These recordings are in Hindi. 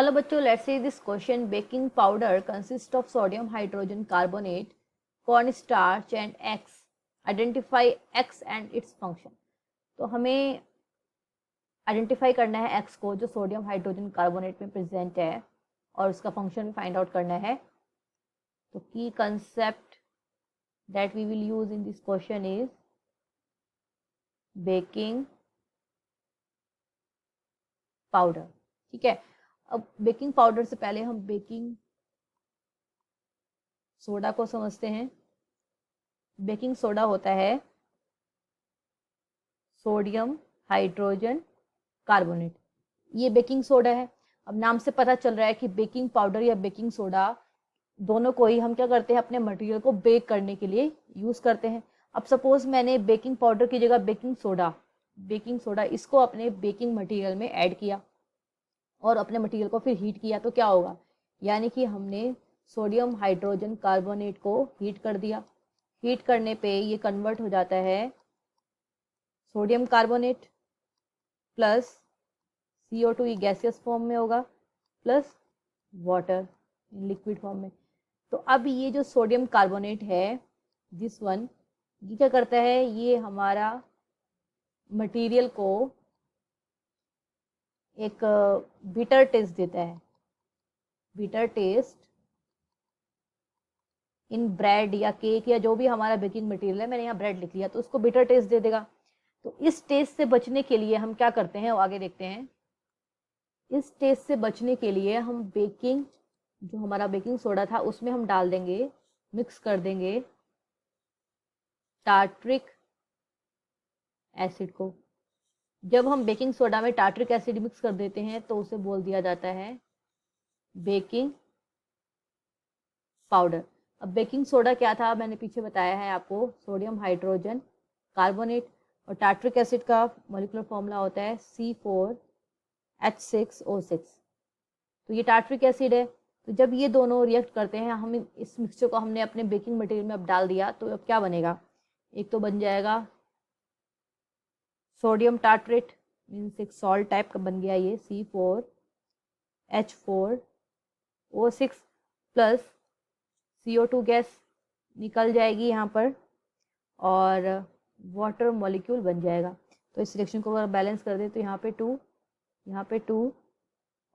हेलो बच्चों, let's see this question. Baking powder consist of sodium hydrogen carbonate, corn starch and x. Identify x and its function. तो हमें आइडेंटिफाई करना है एक्स को जो सोडियम हाइड्रोजन कार्बोनेट में प्रेजेंट है और उसका फंक्शन भी फाइंड आउट करना है. तो की concept that we will use in this question is baking powder. ठीक है. अब बेकिंग पाउडर से पहले हम बेकिंग सोडा को समझते हैं. बेकिंग सोडा होता है सोडियम हाइड्रोजन कार्बोनेट. ये बेकिंग सोडा है. अब नाम से पता चल रहा है कि बेकिंग पाउडर या बेकिंग सोडा दोनों को ही हम क्या करते हैं, अपने मटेरियल को बेक करने के लिए यूज करते हैं. अब सपोज मैंने बेकिंग पाउडर की जगह बेकिंग सोडा इसको अपने बेकिंग मटेरियल में ऐड किया और अपने मटेरियल को फिर हीट किया, तो क्या होगा, यानी कि हमने सोडियम हाइड्रोजन कार्बोनेट को हीट कर दिया. हीट करने पे ये कन्वर्ट हो जाता है सोडियम कार्बोनेट प्लस CO2, ये गैसियस फॉर्म में होगा, plus water in liquid form में. तो अब ये जो सोडियम कार्बोनेट है, दिस वन, ये क्या करता है, ये हमारा मटेरियल को एक बिटर टेस्ट देता है. बिटर टेस्ट इन ब्रेड या केक या जो भी हमारा बेकिंग मटेरियल है, मैंने यहाँ ब्रेड लिख लिया तो उसको बिटर टेस्ट दे देगा. तो इस टेस्ट से बचने के लिए हम क्या करते हैं, वो आगे देखते हैं. इस टेस्ट से बचने के लिए हम बेकिंग, जो हमारा बेकिंग सोडा था उसमें हम डाल देंगे, मिक्स कर देंगे टार्ट्रिक एसिड को. जब हम बेकिंग सोडा में टार्ट्रिक एसिड मिक्स कर देते हैं तो उसे बोल दिया जाता है बेकिंग पाउडर. अब बेकिंग सोडा क्या था, मैंने पीछे बताया है आपको, सोडियम हाइड्रोजन कार्बोनेट, और टार्ट्रिक एसिड का मॉलिक्यूलर फॉर्मूला होता है C4H6O6. तो ये टार्ट्रिक एसिड है. तो जब ये दोनों रिएक्ट करते हैं, हम इस मिक्सचर को हमने अपने बेकिंग मटेरियल में अब डाल दिया, तो अब क्या बनेगा, एक तो बन जाएगा सोडियम टार्ट्रेट, मीन्स एक सॉल्ट टाइप का बन गया ये C4H4O6 प्लस CO2 गैस निकल जाएगी यहाँ पर और वाटर मॉलिक्यूल बन जाएगा. तो इस रिएक्शन को अगर बैलेंस कर दे तो यहाँ पे 2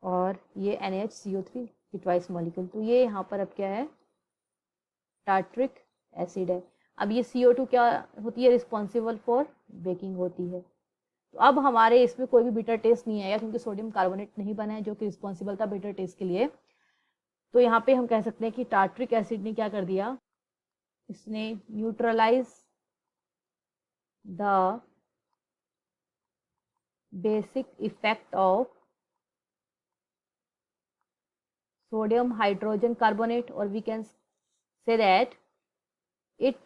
और ये NaHCO3 की ट्वाइस मॉलिक्यूल. तो ये यहाँ पर अब क्या है, टार्ट्रिक एसिड है. अब ये CO2 क्या होती है, रिस्पॉन्सिबल फॉर बेकिंग होती है. तो अब हमारे इसमें कोई भी बिटर टेस्ट नहीं आएगा क्योंकि सोडियम कार्बोनेट नहीं बना है जो कि रिस्पॉन्सिबल था बिटर टेस्ट के लिए. तो यहाँ पे हम कह सकते हैं कि टार्ट्रिक एसिड ने क्या कर दिया, इसने neutralise the basic effect of sodium hydrogen carbonate, or we can say that it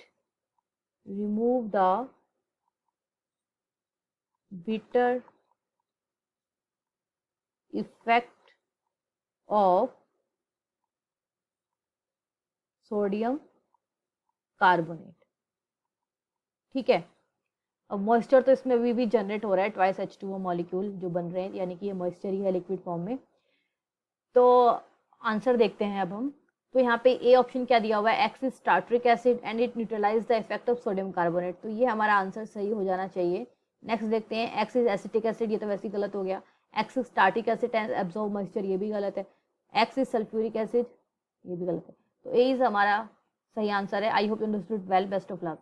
remove the bitter effect of sodium carbonate. ठीक है. अब मॉइस्चर तो इसमें अभी भी जनरेट हो रहा है, ट्वाइस H2O मॉलिक्यूल जो बन रहे हैं, यानी कि ये मॉइस्चर ही है लिक्विड फॉर्म में. तो आंसर देखते हैं अब हम. तो यहाँ पे ए ऑप्शन क्या दिया हुआ है, X is tartaric acid and it neutralise the effect of sodium carbonate. तो ये हमारा आंसर सही हो जाना चाहिए. नेक्स्ट देखते हैं, एक्स इज एसिटिक एसिड, ये तो वैसे ही गलत हो गया. X is tartaric acid and absorb moisture, ये भी गलत है. एक्स इज सल्फ्यूरिक एसिड, ये भी गलत है. तो ए इज हमारा सही आंसर है. I hope you understood well. Best of luck.